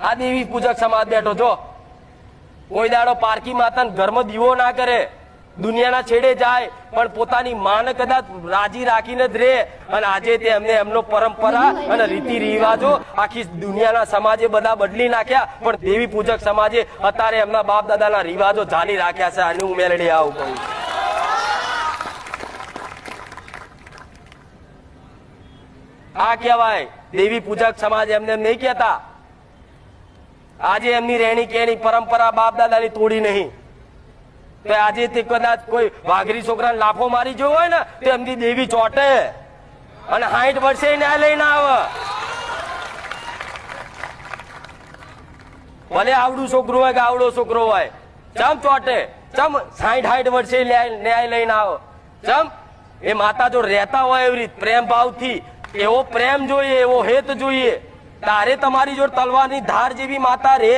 આ દેવી પૂજક સમાજ બેઠો છો, કોઈ દાડો પારકી માતાને ઘરમાં દીવો ના કરે, દુનિયાના છેડે જાય પણ પોતાની માને કદાચ રાજી રાખીને જ રે. અને આજે તે એમને એમનો પરંપરા અને રીતિ રિવાજો આખી દુનિયાના સમાજે બધા બદલી નાખ્યા, પણ દેવી પૂજક સમાજે અત્યારે એમના બાપ દાદાના રિવાજો ચાલી રાખ્યા છે. આની હું મેલડી આવું કહું. આ કહેવાય દેવી પૂજક સમાજ. એમને એમ નહીં કહેતા. આજે એમની રહેણી કેણી પરંપરા બાપ દાદાની તોડી નહીં, તો આજે તે કદાચ કોઈ વાઘરી છોકરાને લાફો મારી ગયો હોય ને તો એમની દેવી ચોટે અને 60 વર્ષે ન્યાય લઈને આવે. ભલે આવડું છોકરું હોય કે આવડો છોકરો હોય, ચમ ચોટે? ચમ 60 વર્ષે ન્યાય લઈને આવે? ચમ? એ માતા જો રહેતા હોય એવી રીત પ્રેમ ભાવથી, એવો પ્રેમ જોઈએ, એવો હેત જોઈએ, તારે તમારી જોડે તલવારની ધાર જેવી માતા રે.